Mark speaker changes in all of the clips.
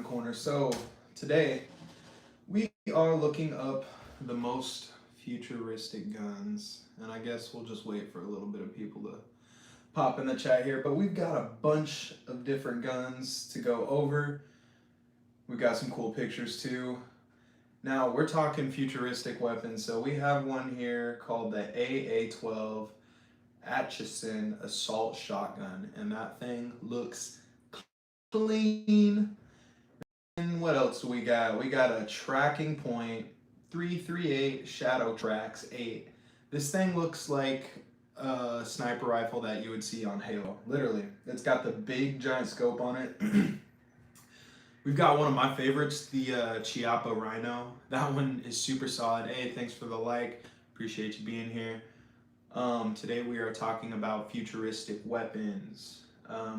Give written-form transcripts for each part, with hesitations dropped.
Speaker 1: Corner. So today we are looking up the most futuristic guns, and I guess we'll just wait for a little bit of people to pop in the chat here. But we've got a bunch of different guns to go over. We've got some cool pictures too. Now we're talking futuristic weapons, so we have one here called the AA-12 Atchison Assault Shotgun, and that thing looks clean. And what else do we got? We got a Tracking Point 338 Shadow Trax 8. This thing looks like a sniper rifle that you would see on Halo. Literally. It's got the big giant scope on it. We've got one of my favorites, the Chiappa Rhino. That one is super solid. Hey, thanks for the like. Appreciate you being here. Today we are talking about futuristic weapons.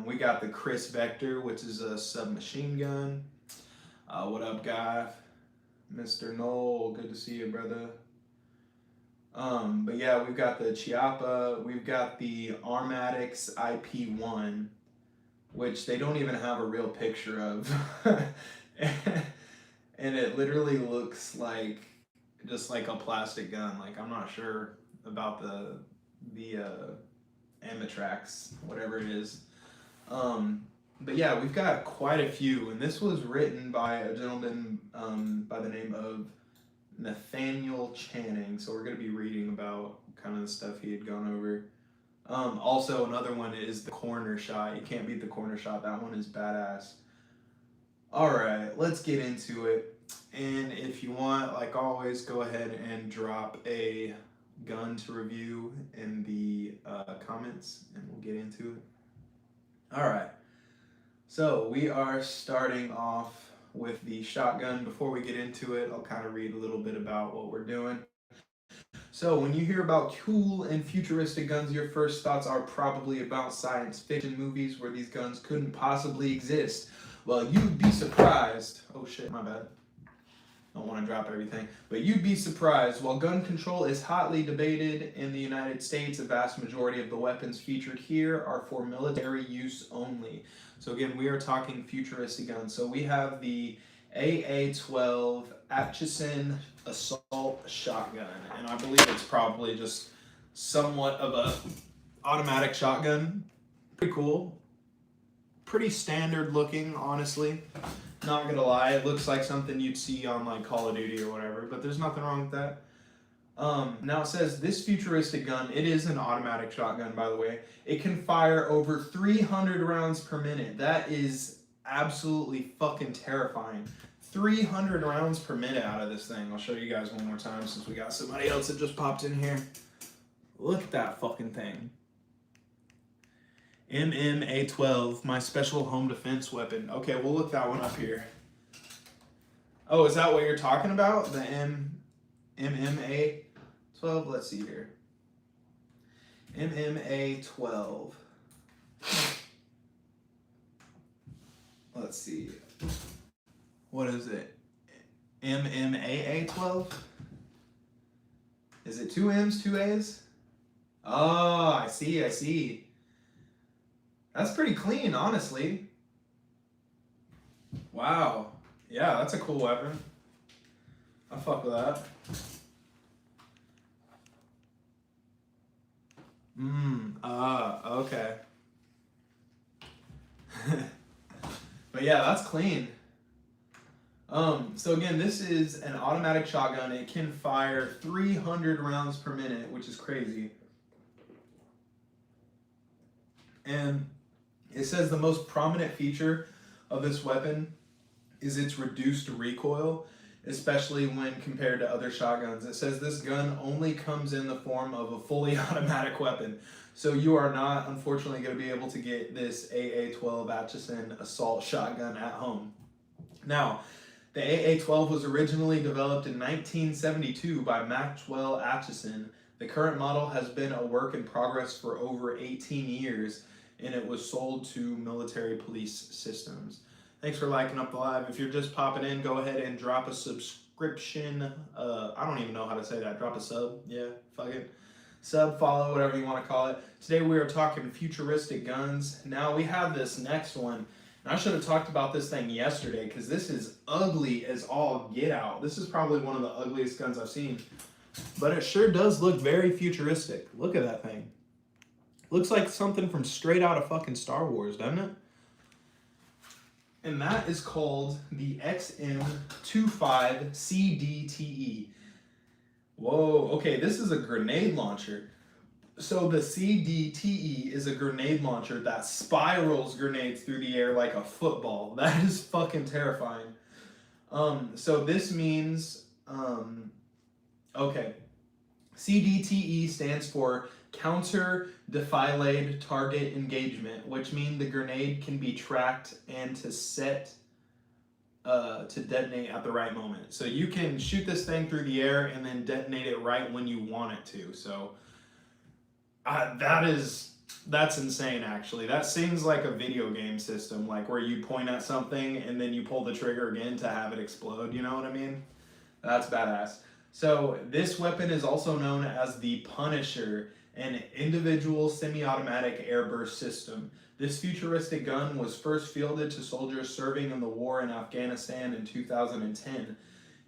Speaker 1: We got the Chris Vector, which is a submachine gun. What up, guy? Mr. Knoll, good to see you, brother. But yeah, we've got the Chiappa. We've got the Armatics IP1, which they don't even have a real picture of. And it literally looks like just like a plastic gun. Like, I'm not sure about the Amatrax, whatever it is. But yeah, we've got quite a few, and this was written by a gentleman by the name of Nathaniel Channing. So we're going to be reading about kind of the stuff he had gone over. Also, another one is the Corner Shot. You can't beat the Corner Shot. That one is badass. All right, let's get into it. And if you want, like always, go ahead and drop a gun to review in the comments, and we'll get into it. All right. So we are starting off with the shotgun. Before we get into it, I'll kind of read a little bit about what we're doing. So when you hear about cool and futuristic guns, your first thoughts are probably about science fiction movies where these guns couldn't possibly exist. Well, you'd be surprised. Oh shit, my bad. Don't want to drop everything. But you'd be surprised. While gun control is hotly debated in the United States, a vast majority of the weapons featured here are for military use only. So again, we are talking futuristic guns. So we have the AA-12 Atchison Assault Shotgun. And I believe it's probably just somewhat of a automatic shotgun. Pretty cool. Pretty standard looking, honestly. Not gonna lie, it looks like something you'd see on like Call of Duty or whatever, but there's nothing wrong with that. Now it says this futuristic gun, it is an automatic shotgun, by the way. It can fire over 300 rounds per minute. That is absolutely fucking terrifying. 300 rounds per minute out of this thing. I'll show you guys one more time since we got somebody else that just popped in here. Look at that fucking thing. MMA-12, my special home defense weapon. Okay, we'll look that one up here. Oh, is that what you're talking about? The MMA-12? Let's see here. MMA-12. Let's see. What is it? MMA-12? Is it 2 M's, 2 A's? Oh, I see. That's pretty clean, honestly. Wow. Yeah, that's a cool weapon. I fuck with that. Okay. But yeah, that's clean. So again, this is an automatic shotgun. It can fire 300 rounds per minute, which is crazy. And it says the most prominent feature of this weapon is its reduced recoil, especially when compared to other shotguns. It says this gun only comes in the form of a fully automatic weapon. So you are not, unfortunately, going to be able to get this AA-12 Atchison Assault Shotgun at home. Now, the AA-12 was originally developed in 1972 by Maxwell Atchison. The current model has been a work in progress for over 18 years, and it was sold to military police systems. Thanks for liking up the live. If you're just popping in, go ahead and drop a subscription. I don't even know how to say that. Drop a sub. Yeah, fuck it. Sub, follow, whatever you want to call it. Today we are talking futuristic guns. Now we have this next one. I should have talked about this thing yesterday because this is ugly as all get out. This is probably one of the ugliest guns I've seen. But it sure does look very futuristic. Look at that thing. Looks like something from straight out of fucking Star Wars, doesn't it? And that is called the XM25 CDTE. Whoa, okay, this is a grenade launcher. So the CDTE is a grenade launcher that spirals grenades through the air like a football. That is fucking terrifying. So this means, okay, CDTE stands for Counter Defilade Target Engagement, which means the grenade can be tracked and to detonate at the right moment. So you can shoot this thing through the air and then detonate it right when you want it to. So that's insane, actually. That seems like a video game system, like where you point at something and then you pull the trigger again to have it explode, you know what I mean? That's badass. So this weapon is also known as the Punisher, an individual semi-automatic airburst system. This futuristic gun was first fielded to soldiers serving in the war in Afghanistan in 2010.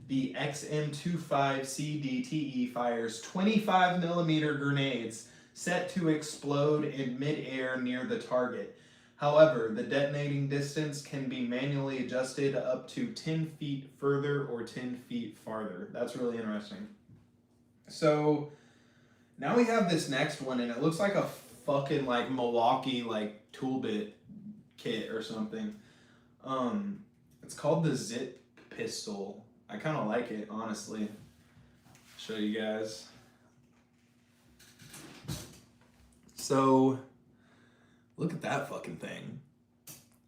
Speaker 1: The XM25 CDTE fires 25 millimeter grenades set to explode in mid-air near the target. However, the detonating distance can be manually adjusted up to 10 feet further or 10 feet farther. That's really interesting. So now we have this next one, and it looks like a fucking like Milwaukee like tool bit kit or something. It's called the Zip Pistol. I kind of like it, honestly. Show you guys. So, look at that fucking thing.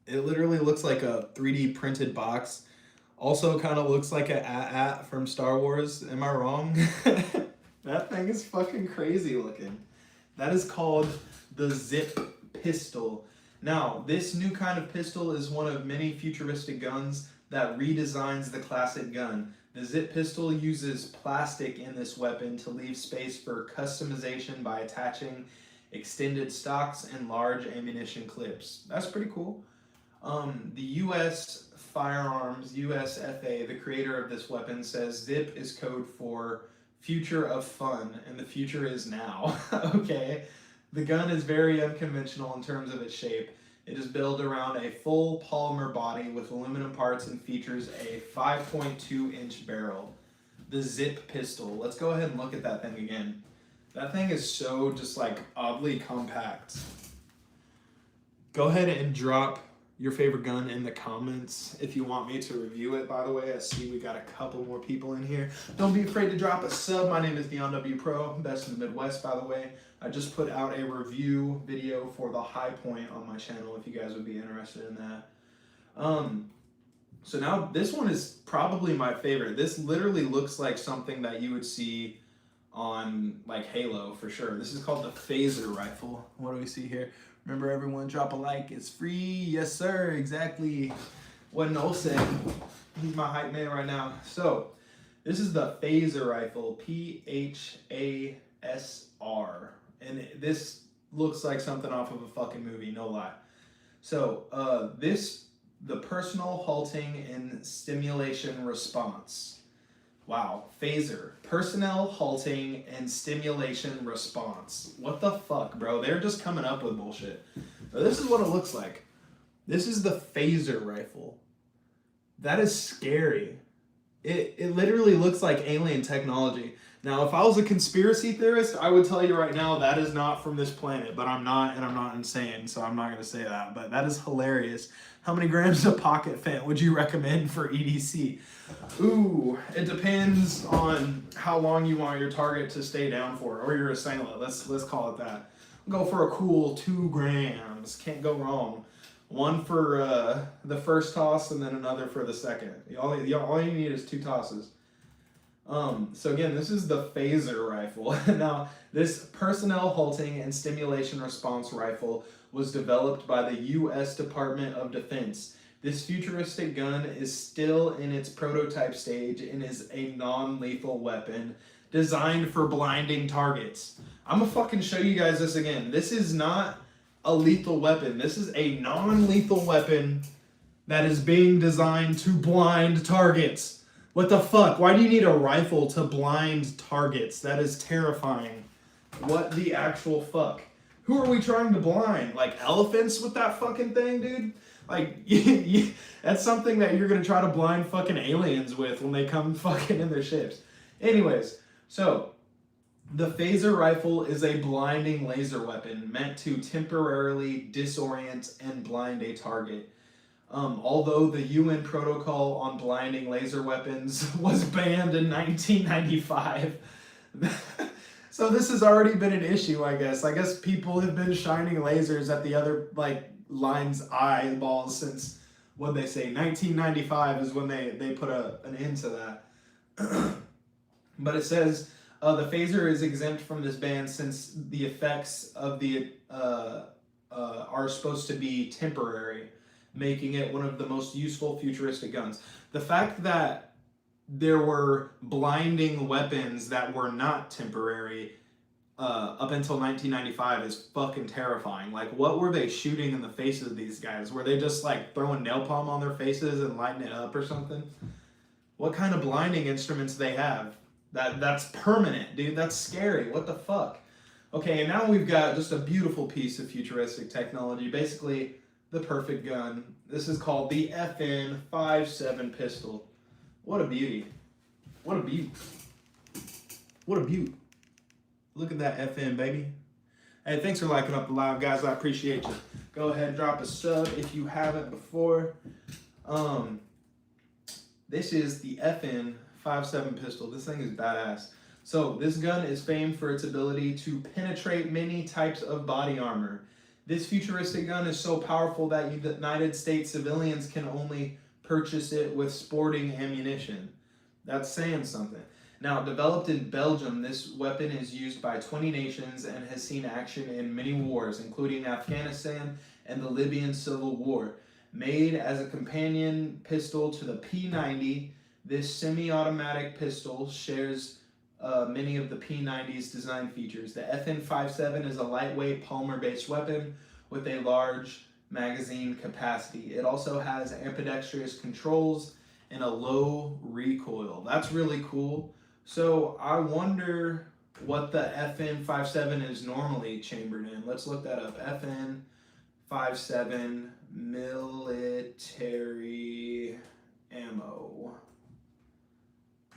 Speaker 1: It literally looks like a 3D printed box. Also kind of looks like a AT-AT from Star Wars. Am I wrong? That thing is fucking crazy looking. That is called the Zip Pistol. Now, this new kind of pistol is one of many futuristic guns that redesigns the classic gun. The Zip Pistol uses plastic in this weapon to leave space for customization by attaching extended stocks and large ammunition clips. That's pretty cool. The U.S. Firearms, USFA, the creator of this weapon, says ZIP is code for future of fun, and the future is now. Okay. The gun is very unconventional in terms of its shape. It is built around a full polymer body with aluminum parts and features a 5.2-inch barrel. The Zip Pistol. Let's go ahead and look at that thing again. That thing is so just like oddly compact. Go ahead and drop your favorite gun in the comments if you want me to review it, by the way. I see we got a couple more people in here. Don't be afraid to drop a sub. My name is Dion W Pro, best in the Midwest, by the way. I just put out a review video for the High Point on my channel if you guys would be interested in that. So now this one is probably my favorite. This literally looks like something that you would see on like Halo for sure. This is called the Phaser rifle. What do we see here? Remember, everyone, drop a like. It's free. Yes, sir. Exactly what Noel said. He's my hype man right now. So this is the Phaser rifle, PHASR. And this looks like something off of a fucking movie, no lie. So the personal halting and stimulation response. Wow, Phaser, personnel halting and stimulation response. What the fuck, bro? They're just coming up with bullshit. Now, this is what it looks like. This is the Phaser rifle. That is scary. It literally looks like alien technology. Now, if I was a conspiracy theorist, I would tell you right now that is not from this planet, but I'm not, and I'm not insane, so I'm not going to say that, but that is hilarious. How many grams of pocket fent would you recommend for EDC? Ooh, it depends on how long you want your target to stay down for, or your assailant. Let's call it that. Go for a cool 2 grams. Can't go wrong. One for the first toss and then another for the second. All you need is 2 tosses. So again, this is the Phaser rifle. Now, this personnel halting and stimulation response rifle was developed by the U.S. Department of Defense. This futuristic gun is still in its prototype stage and is a non-lethal weapon designed for blinding targets. I'm gonna fucking show you guys this again. This is not a lethal weapon. This is a non-lethal weapon that is being designed to blind targets. What the fuck? Why do you need a rifle to blind targets? That is terrifying. What the actual fuck? Who are we trying to blind? Like elephants with that fucking thing, dude? Like, that's something that you're gonna try to blind fucking aliens with when they come fucking in their ships. Anyways, so the phaser rifle is a blinding laser weapon meant to temporarily disorient and blind a target. Although the UN protocol on blinding laser weapons was banned in 1995. So this has already been an issue, I guess. I guess people have been shining lasers at the other, like, line's eyeballs since, what'd they say, 1995 is when they put an end to that. But it says the phaser is exempt from this ban since the effects of the are supposed to be temporary, making it one of the most useful futuristic guns. The fact that there were blinding weapons that were not temporary up until 1995 is fucking terrifying. Like, what were they shooting in the faces of these guys? Were they just, like, throwing napalm on their faces and lighting it up or something? What kind of blinding instruments they have? That's permanent, dude. That's scary. What the fuck? Okay, and now we've got just a beautiful piece of futuristic technology. Basically, the perfect gun. This is called the FN57 pistol. What a beauty. What a beaut. What a beaut. Look at that FN, baby. Hey, thanks for liking up the live, guys. I appreciate you. Go ahead and drop a sub if you haven't before. This is the FN57 pistol. This thing is badass. So this gun is famed for its ability to penetrate many types of body armor. This futuristic gun is so powerful that United States civilians can only purchase it with sporting ammunition. That's saying something. Now, developed in Belgium, this weapon is used by 20 nations and has seen action in many wars, including Afghanistan and the Libyan Civil War. Made as a companion pistol to the P90, this semi-automatic pistol shares many of the P90's design features. The FN57 is a lightweight polymer-based weapon with a large magazine capacity. It also has ambidextrous controls and a low recoil. That's really cool. So I wonder what the FN57 is normally chambered in. Let's look that up. FN57 military ammo.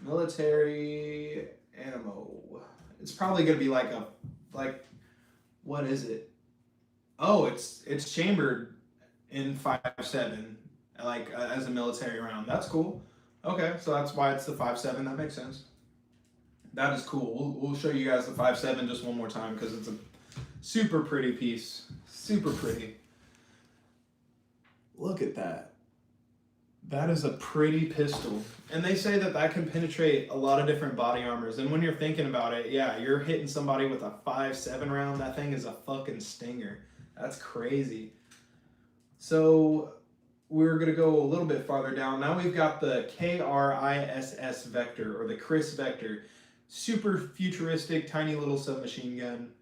Speaker 1: Military ammo. It's probably gonna be like what is it? Oh, it's chambered in 5.7, like as a military round. That's cool. Okay, so that's why it's the 5.7. That makes sense. That is cool. We'll show you guys the 5.7 just one more time because it's a super pretty piece. Super pretty. Look at that. That is a pretty pistol. And they say that can penetrate a lot of different body armors. And when you're thinking about it, yeah, you're hitting somebody with a 5.7 round. That thing is a fucking stinger. That's crazy. So we're going to go a little bit farther down. Now we've got the KRISS Vector, or the KRISS Vector. Super futuristic, tiny little submachine gun.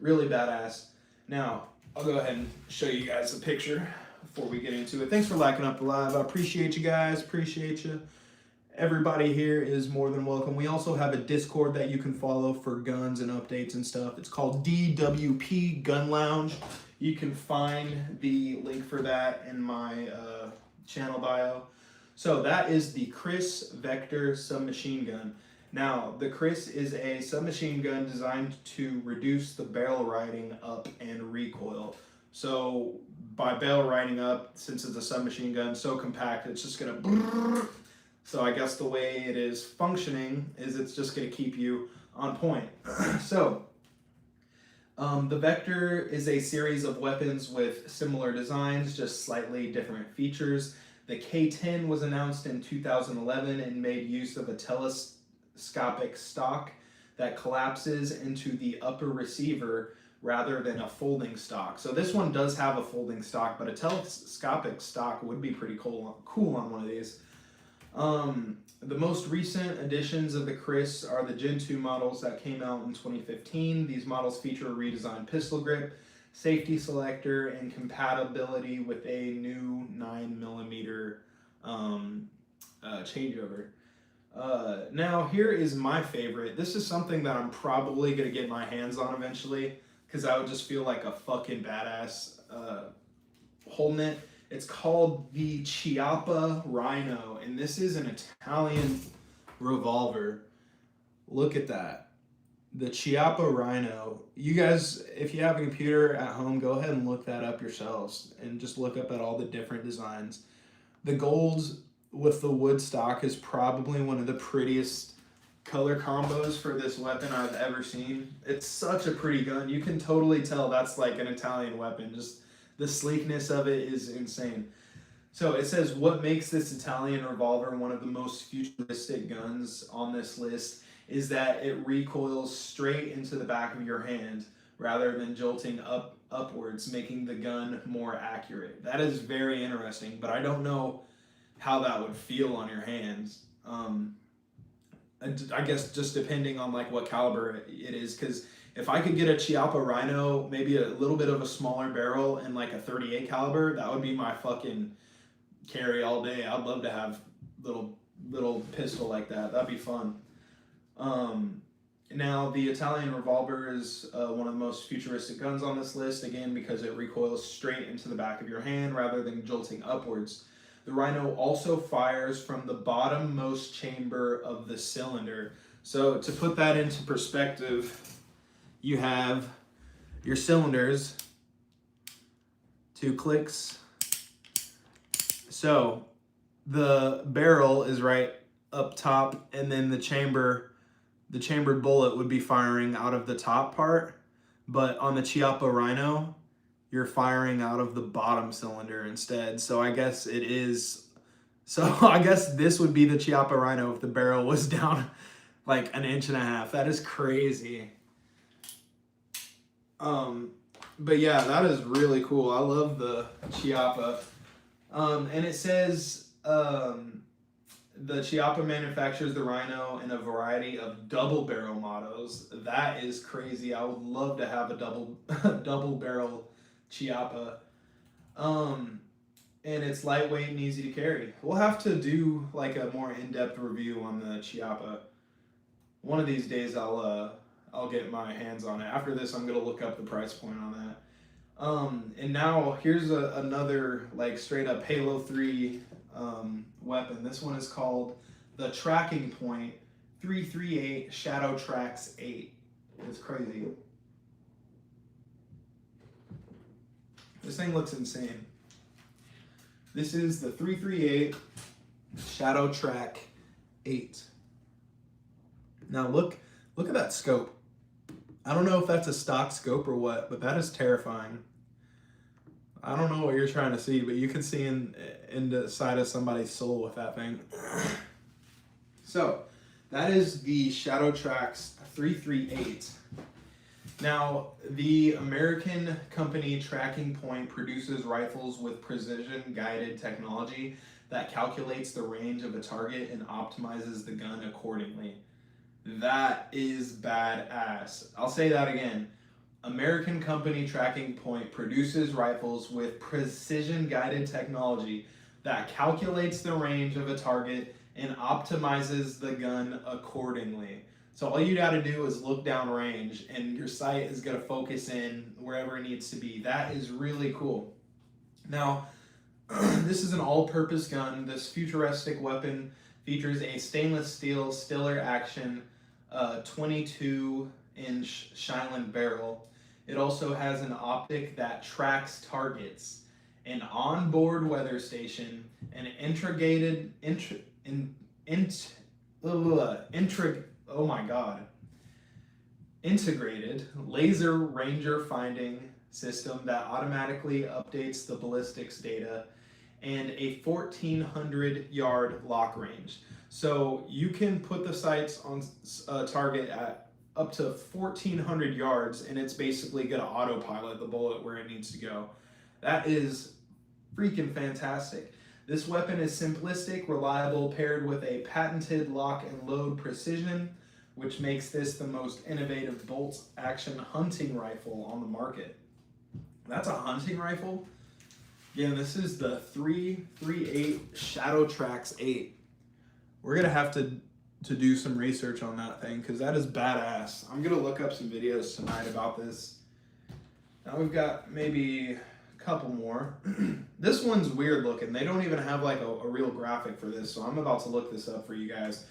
Speaker 1: Really badass. Now, I'll go ahead and show you guys a picture before we get into it. Thanks for liking up the live. I appreciate you guys. Appreciate you. Everybody here is more than welcome. We also have a Discord that you can follow for guns and updates and stuff. It's called DWP Gun Lounge. You can find the link for that in my channel bio. So that is the KRISS Vector submachine gun. Now, the KRISS is a submachine gun designed to reduce the barrel riding up and recoil. So by barrel riding up, since it's a submachine gun, so compact, it's just gonna brrr. So I guess the way it is functioning is it's just gonna keep you on point. So the Vector is a series of weapons with similar designs, just slightly different features. The K10 was announced in 2011 and made use of a telescopic stock that collapses into the upper receiver rather than a folding stock. So this one does have a folding stock, but a telescopic stock would be pretty cool on one of these. The most recent additions of the KRISS are the Gen 2 models that came out in 2015. These models feature a redesigned pistol grip, safety selector, and compatibility with a new 9mm changeover. Now, here is my favorite. This is something that I'm probably going to get my hands on eventually because I would just feel like a fucking badass holding it. It's called the Chiappa Rhino, and this is an Italian revolver. Look at that. The Chiappa Rhino. You guys, if you have a computer at home, go ahead and look that up yourselves and just look up at all the different designs. The gold with the wood stock is probably one of the prettiest color combos for this weapon I've ever seen. It's such a pretty gun. You can totally tell that's like an Italian weapon. Just the sleekness of it is insane. So it says, what makes this Italian revolver one of the most futuristic guns on this list is that it recoils straight into the back of your hand rather than jolting upwards, making the gun more accurate. That is very interesting, but I don't know how that would feel on your hands. I guess just depending on like what caliber it is, because if I could get a Chiappa Rhino, maybe a little bit of a smaller barrel and like a 38 caliber, that would be my fucking carry all day. I'd love to have little pistol like that. That'd be fun. Now the Italian revolver is one of the most futuristic guns on this list, again because it recoils straight into the back of your hand rather than jolting upwards. The Rhino also fires from the bottommost chamber of the cylinder. So to put that into perspective, you have your cylinders, 2 clicks. So the barrel is right up top, and then the chambered bullet would be firing out of the top part. But on the Chiappa Rhino, you're firing out of the bottom cylinder instead. So I guess it is. So I guess this would be the Chiappa Rhino if the barrel was down like 1.5 inches. That is crazy. But yeah, that is really cool. I love the Chiappa. And it says the Chiappa manufactures the Rhino in a variety of double barrel models. That is crazy. I would love to have a double barrel Chiappa. And it's lightweight and easy to carry. We'll have to do like a more in-depth review on the Chiappa. One of these days I'll get my hands on it. After this, I'm gonna look up the price point on that. And now here's another like straight up Halo 3 weapon. This one is called the Tracking Point 338 Shadow Trax 8. It's crazy. This thing looks insane. This is the 338 Shadow Trax 8. Now look at that scope. I don't know if that's a stock scope or what, but that is terrifying. I don't know what you're trying to see, but you can see in the side of somebody's soul with that thing. So that is the Shadow Trax 338. Now, the American company Tracking Point produces rifles with precision-guided technology that calculates the range of a target and optimizes the gun accordingly. That is badass. I'll say that again. American company Tracking Point produces rifles with precision-guided technology that calculates the range of a target and optimizes the gun accordingly. So all you gotta do is look down range and your sight is gonna focus in wherever it needs to be. That is really cool. Now, this is an all-purpose gun. This futuristic weapon features a stainless steel Stiller Action 22-inch Shylin barrel. It also has an optic that tracks targets, an onboard weather station, an integrated laser ranger finding system that automatically updates the ballistics data, and a 1,400-yard lock range. So you can put the sights on a target at up to 1,400 yards, and it's basically going to autopilot the bullet where it needs to go. That is freaking fantastic. This weapon is simplistic, reliable, paired with a patented lock and load precision, which makes this the most innovative bolt-action hunting rifle on the market. That's a hunting rifle. Again, this is the 338 Shadow Trax 8. We're gonna have to do some research on that thing because that is badass. I'm gonna look up some videos tonight about this. Now we've got maybe a couple more. This one's weird looking. They don't even have like a real graphic for this, so I'm about to look this up for you guys.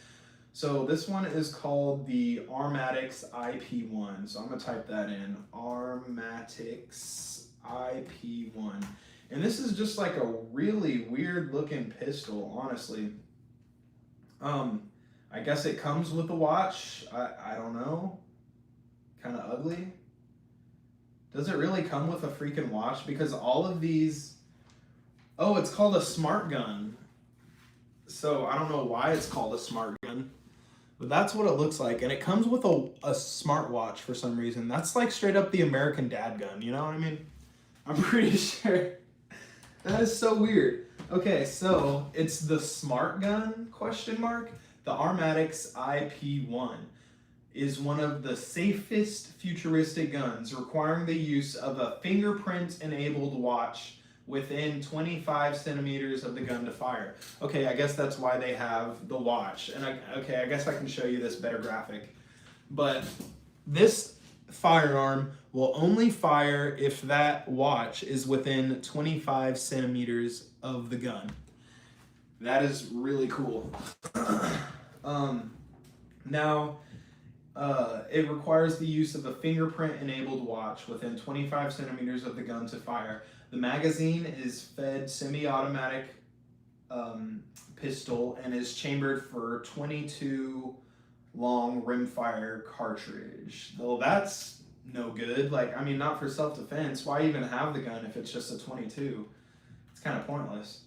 Speaker 1: So this one is called the Armatix IP1. So I'm gonna type that in, Armatix IP1. And this is just like a really weird looking pistol, honestly. I guess it comes with a watch. I don't know. Kind of ugly. Does it really come with a freaking watch? Because all of these... Oh, it's called a smart gun. So I don't know why it's called a smart gun. But that's what it looks like. And it comes with a smartwatch for some reason. That's like straight up the American dad gun. You know what I mean? I'm pretty sure. That is so weird. Okay, so it's the smart gun, question mark. The Armatix IP1 is one of the safest futuristic guns, requiring the use of a fingerprint-enabled watch within 25 centimeters of the gun to fire. Okay, I guess that's why they have the watch. And I guess I can show you this better graphic. But this firearm will only fire if that watch is within 25 centimeters of the gun. That is really cool. Now, it requires the use of a fingerprint-enabled watch within 25 centimeters of the gun to fire. The magazine is fed semi-automatic pistol and is chambered for 22 long rimfire cartridge. Well, that's no good. Like, I mean, not for self-defense. Why even have the gun if it's just a 22? It's kind of pointless.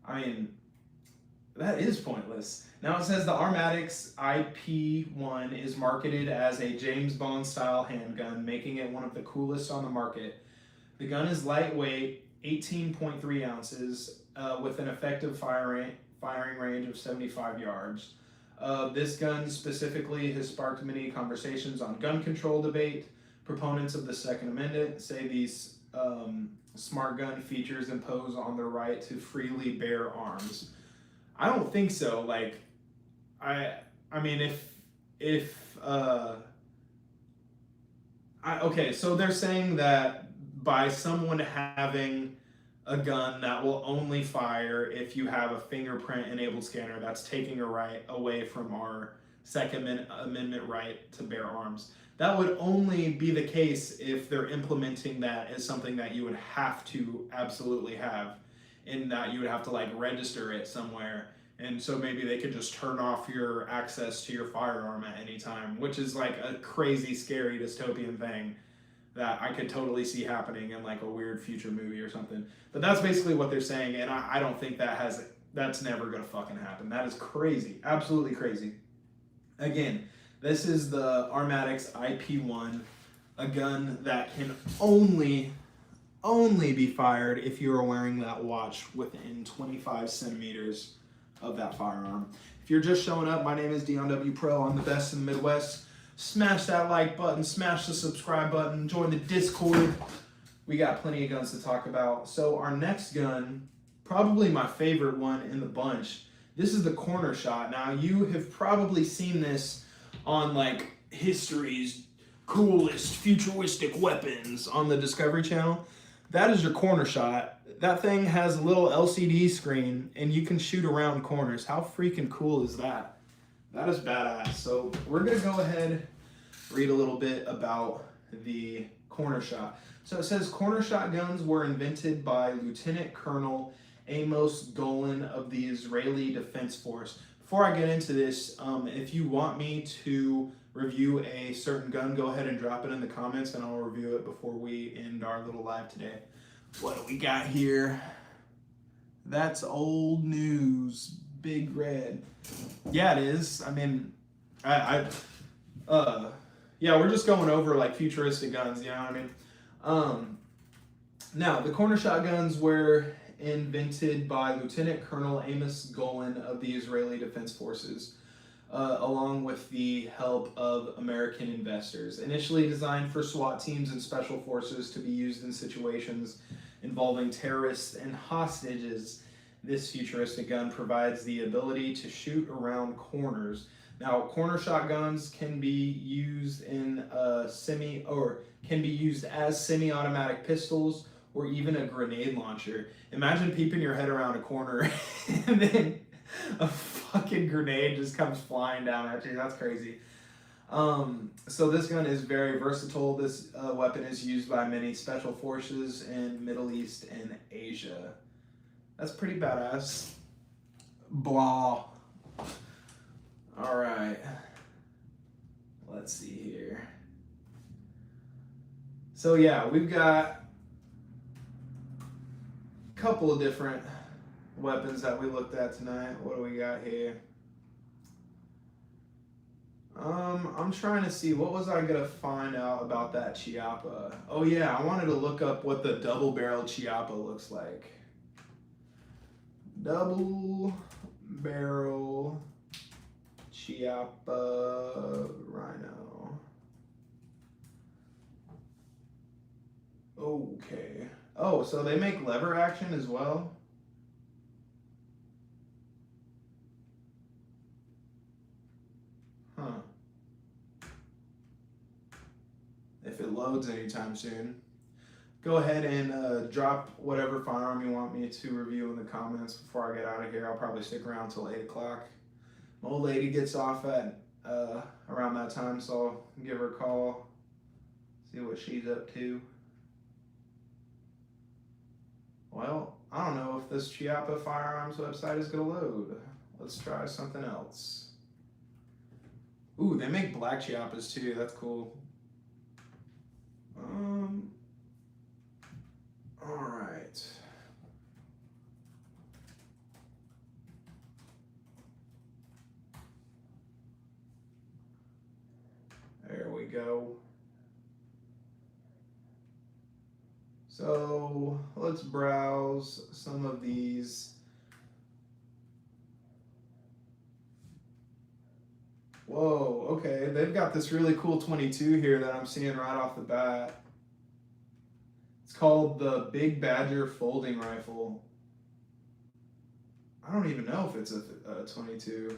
Speaker 1: I mean, that is pointless. Now it says the Armatix IP1 is marketed as a James Bond style handgun, making it one of the coolest on the market. The gun is lightweight, 18.3 ounces, with an effective firing range of 75 yards. This gun specifically has sparked many conversations on gun control debate. Proponents of the Second Amendment say these smart gun features impose on the right to freely bear arms. I don't think so. Like, I mean, okay, so they're saying that by someone having a gun that will only fire if you have a fingerprint enabled scanner, that's taking a right away from our Second Amendment right to bear arms. That would only be the case if they're implementing that as something that you would have to absolutely have, in that you would have to like register it somewhere. And so maybe they could just turn off your access to your firearm at any time, which is like a crazy, scary dystopian thing that I could totally see happening in like a weird future movie or something. But that's basically what they're saying, and I don't think that's never gonna fucking happen. That is crazy, absolutely crazy. Again, this is the Armatix IP1, a gun that can only be fired if you are wearing that watch within 25 centimeters of that firearm. If you're just showing up, my name is Dion W. Pro. I'm the best in the Midwest. Smash that like button, smash the subscribe button, join the Discord. We got plenty of guns to talk about. So our next gun, probably my favorite one in the bunch, this is the Corner Shot. Now you have probably seen this on like history's coolest futuristic weapons on the Discovery Channel. That is your Corner Shot. That thing has a little LCD screen and you can shoot around corners. How freaking cool is that? That is badass. So we're gonna go ahead, read a little bit about the Corner Shot. So it says Corner Shot guns were invented by Lieutenant Colonel Amos Golan of the Israeli Defense Force. Before I get into this, if you want me to review a certain gun, go ahead and drop it in the comments and I'll review it before we end our little live today. What do we got here? That's old news. Big red. Yeah, it is. I mean, yeah, we're just going over like futuristic guns, you know what I mean? Now, the Corner Shot guns were invented by Lieutenant Colonel Amos Golan of the Israeli Defense Forces. along with the help of American investors. Initially designed for SWAT teams and special forces to be used in situations involving terrorists and hostages, this futuristic gun provides the ability to shoot around corners. Now, corner shotguns can be used in can be used as semi-automatic pistols or even a grenade launcher. Imagine peeping your head around a corner and then a fucking grenade just comes flying down at you. That's crazy. So this gun is very versatile. This weapon is used by many special forces in Middle East and Asia. That's pretty badass. Blah. All right. Let's see here. So yeah, we've got a couple of different weapons that we looked at tonight. What do we got here? I'm trying to see, what was I gonna find out about that Chiappa? Oh yeah, I wanted to look up what the double barrel Chiappa looks like. Double barrel Chiappa Rhino. Okay. Oh, so they make lever action as well? Huh. If it loads anytime soon. Go ahead and drop whatever firearm you want me to review in the comments before I get out of here. I'll probably stick around till 8 o'clock. My old lady gets off at around that time, so I'll give her a call, see what she's up to. Well, I don't know if this Chiappa Firearms website is going to load. Let's try something else. Ooh, they make black Chiappas too. That's cool. All right. There we go. So let's browse some of these. Whoa, okay. They've got this really cool 22 here that I'm seeing right off the bat. It's called the Big Badger Folding Rifle. I don't even know if it's a 22.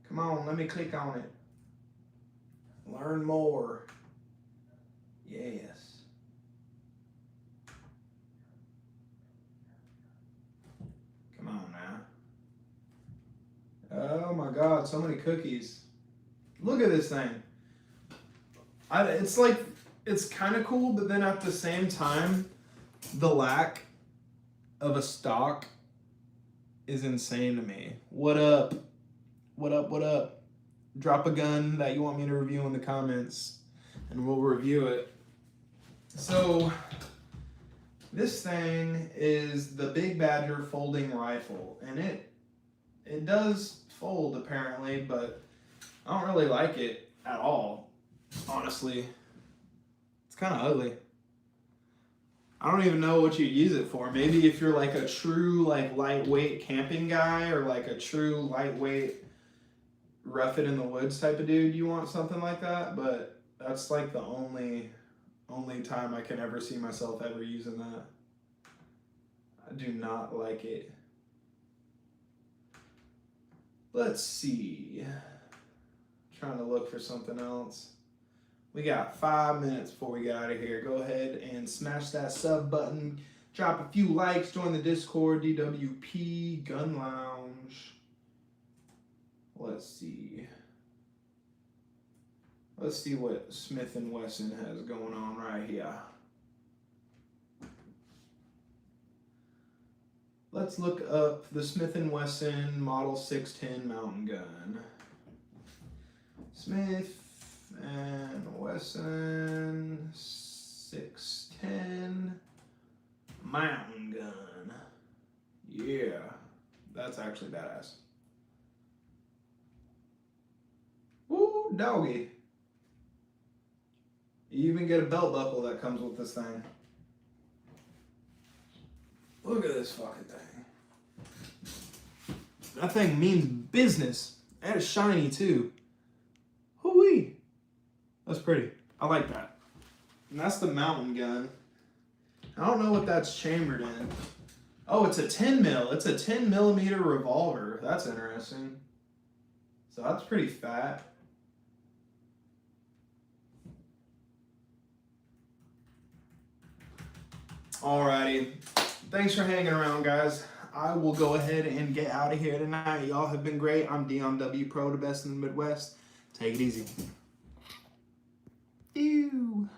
Speaker 1: Come on, let me click on it. Learn more. Yes. Come on now. Oh my God, so many cookies. Look at this thing. It's like, it's kind of cool, but then at the same time, the lack of a stock is insane to me. What up? What up? What up? Drop a gun that you want me to review in the comments, and we'll review it. So, this thing is the Big Badger Folding Rifle, and it does fold apparently, but I don't really like it at all, honestly. It's kind of ugly. I don't even know what you'd use it for. Maybe if you're like a true like lightweight camping guy or like a true lightweight rough it in the woods type of dude, you want something like that, but that's like the only time I can ever see myself ever using that. I do not like it. Let's see. Trying to look for something else. We got 5 minutes before we get out of here. Go ahead and smash that sub button. Drop a few likes. Join the Discord, DWP Gun Lounge. Let's see. Let's see what Smith & Wesson has going on right here. Let's look up the Smith & Wesson Model 610 mountain gun. Smith & Wesson 610 mountain gun. Yeah, that's actually badass. Woo, doggy. You even get a belt buckle that comes with this thing. Look at this fucking thing. That thing means business. And it's shiny too. Hoo-wee. That's pretty. I like that. And that's the mountain gun. I don't know what that's chambered in. Oh, it's a 10 mil. It's a 10 millimeter revolver. That's interesting. So that's pretty fat. Alrighty. Thanks for hanging around, guys. I will go ahead and get out of here tonight. Y'all have been great. I'm Dion W. Pro, the best in the Midwest. Take it easy. Ew.